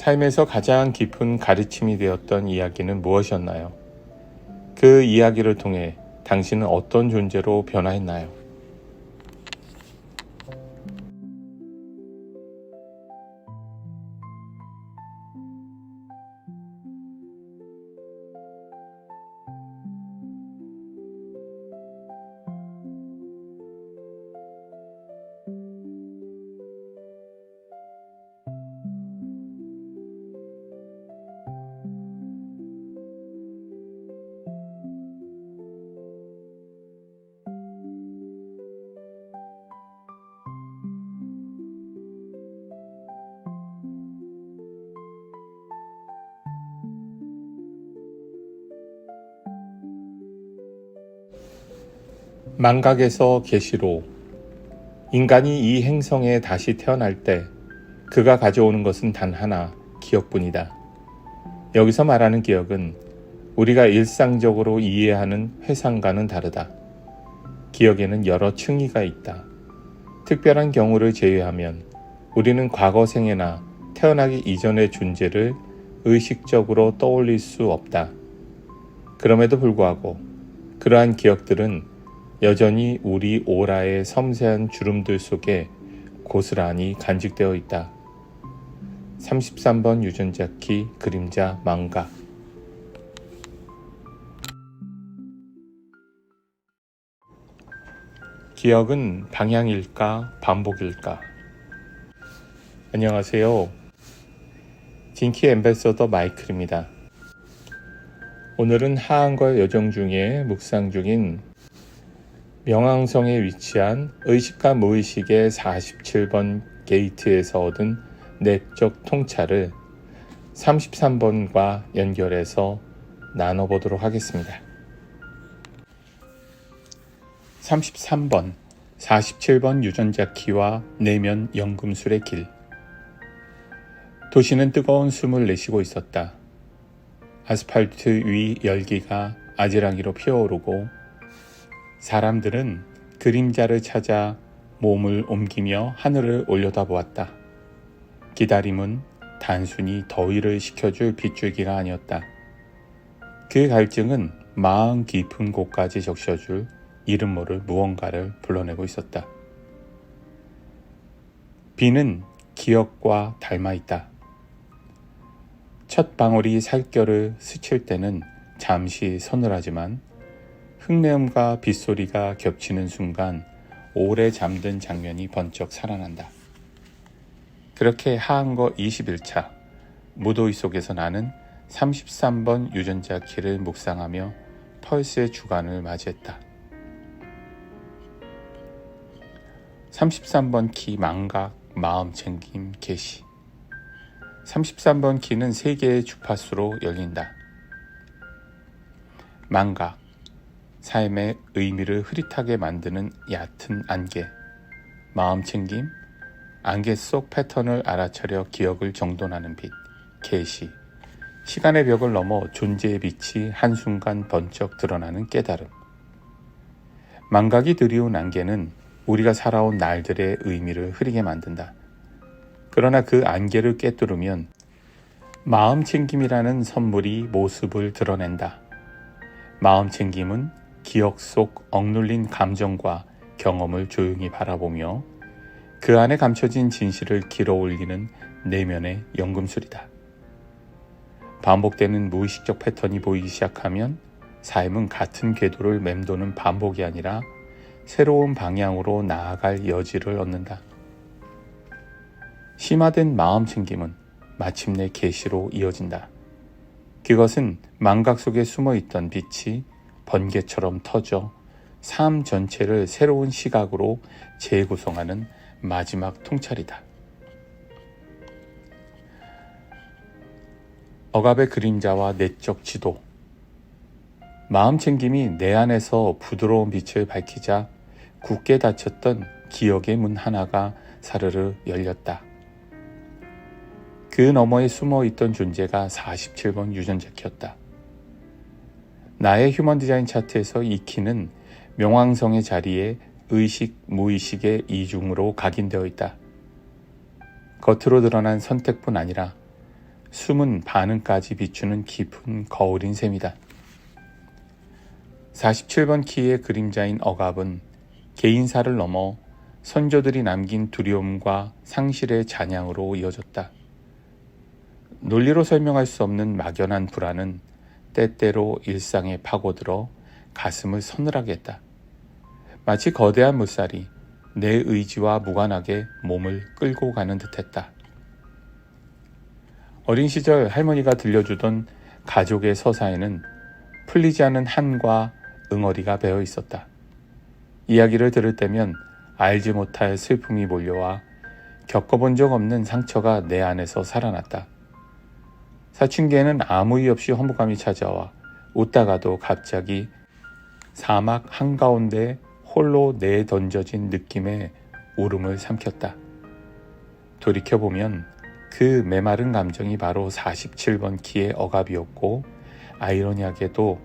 삶에서 가장 깊은 가르침이 되었던 이야기는 무엇이었나요? 그 이야기를 통해 당신은 어떤 존재로 변화했나요? 망각에서 계시로. 인간이 이 행성에 다시 태어날 때 그가 가져오는 것은 단 하나, 기억뿐이다. 여기서 말하는 기억은 우리가 일상적으로 이해하는 회상과는 다르다. 기억에는 여러 층위가 있다. 특별한 경우를 제외하면 우리는 과거 생애나 태어나기 이전의 존재를 의식적으로 떠올릴 수 없다. 그럼에도 불구하고 그러한 기억들은 여전히 우리 오라의 섬세한 주름들 속에 고스란히 간직되어 있다. 33번 유전자 키 그림자 망각. 기억은 방향일까 반복일까? 안녕하세요. 진키 앰베서더 마이클입니다. 오늘은 하한과 여정 중에 묵상 중인 명왕성에 위치한 의식과 무의식의 47번 게이트에서 얻은 내적 통찰을 33번과 연결해서 나눠보도록 하겠습니다. 33번 47번 유전자 키와 내면 연금술의 길. 도시는 뜨거운 숨을 내쉬고 있었다. 아스팔트 위 열기가 아지랑이로 피어오르고 사람들은 그림자를 찾아 몸을 옮기며 하늘을 올려다보았다. 기다림은 단순히 더위를 식혀줄 빗줄기가 아니었다. 그 갈증은 마음 깊은 곳까지 적셔줄 이름 모를 무언가를 불러내고 있었다. 비는 기억과 닮아 있다. 첫 방울이 살결을 스칠 때는 잠시 서늘하지만 흙내음과 빗소리가 겹치는 순간 오래 잠든 장면이 번쩍 살아난다. 그렇게 하한거 21차 무더위 속에서 나는 33번 유전자 키를 묵상하며 펄스의 주간을 맞이했다. 33번 키 망각, 마음챙김, 계시. 33번 키는 3개의 주파수로 열린다. 망각, 삶의 의미를 흐릿하게 만드는 얕은 안개. 마음챙김, 안개 속 패턴을 알아차려 기억을 정돈하는 빛. 계시, 시간의 벽을 넘어 존재의 빛이 한순간 번쩍 드러나는 깨달음. 망각이 드리운 안개는 우리가 살아온 날들의 의미를 흐리게 만든다. 그러나 그 안개를 꿰뚫으면 마음챙김이라는 선물이 모습을 드러낸다. 마음챙김은 기억 속 억눌린 감정과 경험을 조용히 바라보며 그 안에 감춰진 진실을 길어올리는 내면의 연금술이다. 반복되는 무의식적 패턴이 보이기 시작하면 삶은 같은 궤도를 맴도는 반복이 아니라 새로운 방향으로 나아갈 여지를 얻는다. 심화된 마음챙김은 마침내 계시로 이어진다. 그것은 망각 속에 숨어있던 빛이 번개처럼 터져 삶 전체를 새로운 시각으로 재구성하는 마지막 통찰이다. 억압의 그림자와 내적 지도. 마음챙김이 내 안에서 부드러운 빛을 밝히자 굳게 닫혔던 기억의 문 하나가 사르르 열렸다. 그 너머에 숨어있던 존재가 47번 유전자 키였다. 나의 휴먼 디자인 차트에서 이 키는 명왕성의 자리에 의식, 무의식의 이중으로 각인되어 있다. 겉으로 드러난 선택뿐 아니라 숨은 반응까지 비추는 깊은 거울인 셈이다. 47번 키의 그림자인 억압은 개인사를 넘어 선조들이 남긴 두려움과 상실의 잔향으로 이어졌다. 논리로 설명할 수 없는 막연한 불안은 때때로 일상에 파고들어 가슴을 서늘하게 했다. 마치 거대한 물살이 내 의지와 무관하게 몸을 끌고 가는 듯했다. 어린 시절 할머니가 들려주던 가족의 서사에는 풀리지 않은 한과 응어리가 배어 있었다. 이야기를 들을 때면 알지 못할 슬픔이 몰려와 겪어본 적 없는 상처가 내 안에서 살아났다. 사춘기에는 아무 이유 없이 허무감이 찾아와 웃다가도 갑자기 사막 한가운데 홀로 내던져진 느낌의 울음을 삼켰다. 돌이켜보면 그 메마른 감정이 바로 47번 키의 억압이었고, 아이러니하게도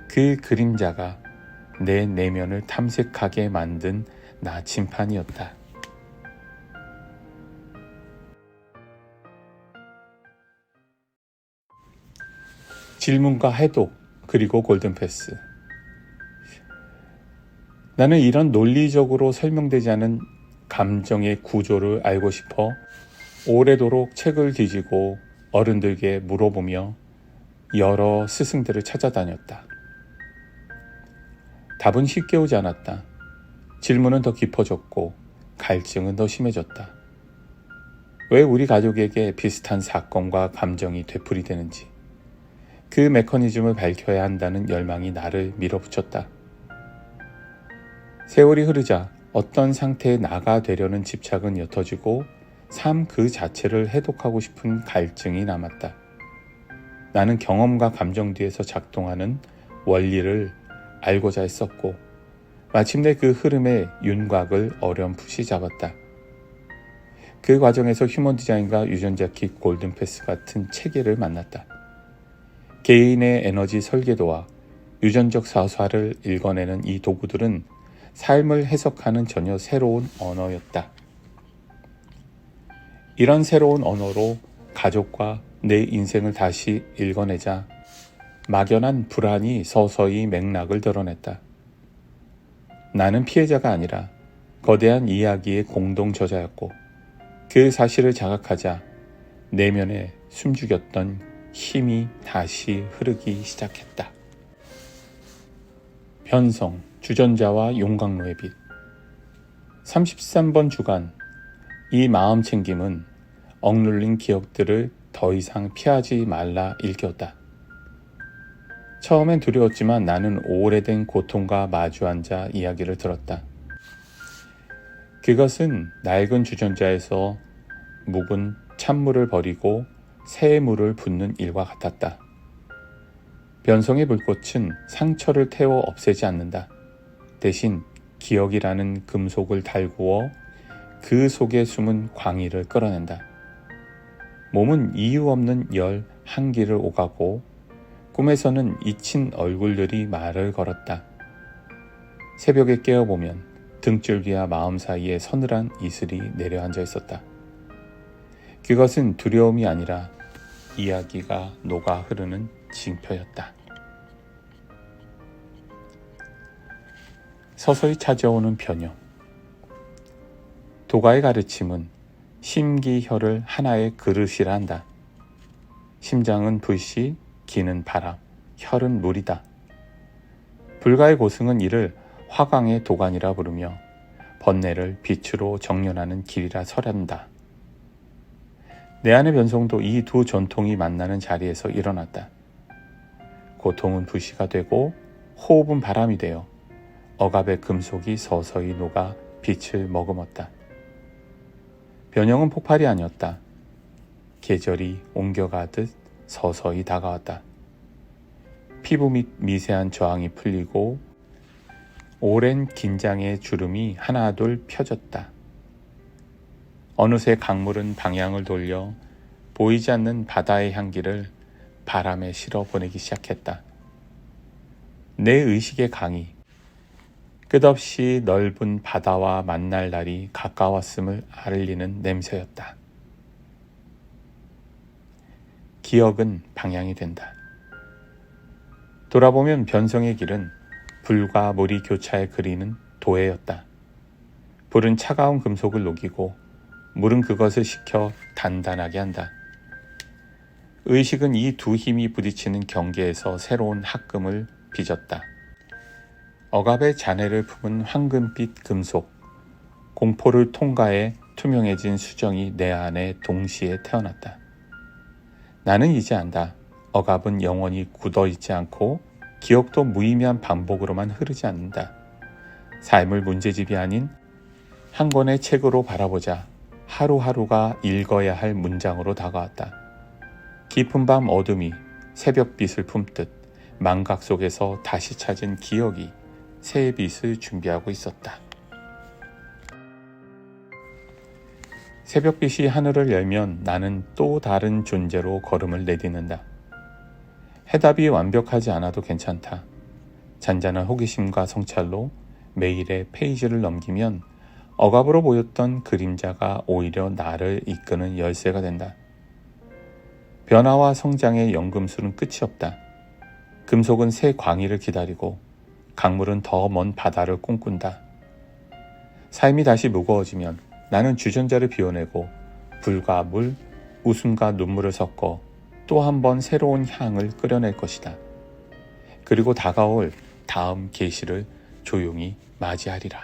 그 그림자가 내 내면을 탐색하게 만든 나침판이었다. 질문과 해독, 그리고 골든패스. 나는 이런 논리적으로 설명되지 않은 감정의 구조를 알고 싶어 오래도록 책을 뒤지고 어른들께 물어보며 여러 스승들을 찾아다녔다. 답은 쉽게 오지 않았다. 질문은 더 깊어졌고 갈증은 더 심해졌다. 왜 우리 가족에게 비슷한 사건과 감정이 되풀이되는지, 그 메커니즘을 밝혀야 한다는 열망이 나를 밀어붙였다. 세월이 흐르자 어떤 상태의 나가 되려는 집착은 옅어지고 삶 그 자체를 해독하고 싶은 갈증이 남았다. 나는 경험과 감정 뒤에서 작동하는 원리를 알고자 했었고, 마침내 그 흐름의 윤곽을 어렴풋이 잡았다. 그 과정에서 휴먼 디자인과 유전자 킷 골든패스 같은 체계를 만났다. 개인의 에너지 설계도와 유전적 사화를 읽어내는 이 도구들은 삶을 해석하는 전혀 새로운 언어였다. 이런 새로운 언어로 가족과 내 인생을 다시 읽어내자 막연한 불안이 서서히 맥락을 드러냈다. 나는 피해자가 아니라 거대한 이야기의 공동 저자였고, 그 사실을 자각하자 내면에 숨죽였던 힘이 다시 흐르기 시작했다. 변성, 주전자와 용광로의 빛. 33번 주간. 이 마음 챙김은 억눌린 기억들을 더 이상 피하지 말라 일깨웠다. 처음엔 두려웠지만 나는 오래된 고통과 마주 앉아 이야기를 들었다. 그것은 낡은 주전자에서 묵은 찬물을 버리고 새 물을 붓는 일과 같았다. 변성의 불꽃은 상처를 태워 없애지 않는다. 대신 기억이라는 금속을 달구어 그 속에 숨은 광의를 끌어낸다. 몸은 이유 없는 열 한기를 오가고 꿈에서는 잊힌 얼굴들이 말을 걸었다. 새벽에 깨어보면 등줄기와 마음 사이에 서늘한 이슬이 내려앉아 있었다. 그것은 두려움이 아니라 이야기가 녹아 흐르는 징표였다. 서서히 찾아오는 변형. 도가의 가르침은 심기혈을 하나의 그릇이라 한다. 심장은 불씨, 기는 바람, 혈은 물이다. 불가의 고승은 이를 화강의 도관이라 부르며 번뇌를 빛으로 정련하는 길이라 설한다. 내 안의 변성도 이 두 전통이 만나는 자리에서 일어났다. 고통은 불씨가 되고 호흡은 바람이 되어 억압의 금속이 서서히 녹아 빛을 머금었다. 변형은 폭발이 아니었다. 계절이 옮겨가듯 서서히 다가왔다. 피부 및 미세한 저항이 풀리고 오랜 긴장의 주름이 하나둘 펴졌다. 어느새 강물은 방향을 돌려 보이지 않는 바다의 향기를 바람에 실어 보내기 시작했다. 내 의식의 강이 끝없이 넓은 바다와 만날 날이 가까웠음을 알리는 냄새였다. 기억은 방향이 된다. 돌아보면 변성의 길은 불과 물이 교차해 그리는 도해였다. 불은 차가운 금속을 녹이고 물은 그것을 식혀 단단하게 한다. 의식은 이 두 힘이 부딪히는 경계에서 새로운 합금을 빚었다. 억압의 잔해를 품은 황금빛 금속, 공포를 통과해 투명해진 수정이 내 안에 동시에 태어났다. 나는 이제 안다. 억압은 영원히 굳어있지 않고 기억도 무의미한 반복으로만 흐르지 않는다. 삶을 문제집이 아닌 한 권의 책으로 바라보자 하루하루가 읽어야 할 문장으로 다가왔다. 깊은 밤 어둠이 새벽빛을 품듯 망각 속에서 다시 찾은 기억이 새 빛을 준비하고 있었다. 새벽빛이 하늘을 열면 나는 또 다른 존재로 걸음을 내딛는다. 해답이 완벽하지 않아도 괜찮다. 잔잔한 호기심과 성찰로 매일의 페이지를 넘기면 억압으로 보였던 그림자가 오히려 나를 이끄는 열쇠가 된다. 변화와 성장의 연금술은 끝이 없다. 금속은 새 광희를 기다리고 강물은 더 먼 바다를 꿈꾼다. 삶이 다시 무거워지면 나는 주전자를 비워내고 불과 물, 웃음과 눈물을 섞어 또 한 번 새로운 향을 끓여낼 것이다. 그리고 다가올 다음 계시를 조용히 맞이하리라.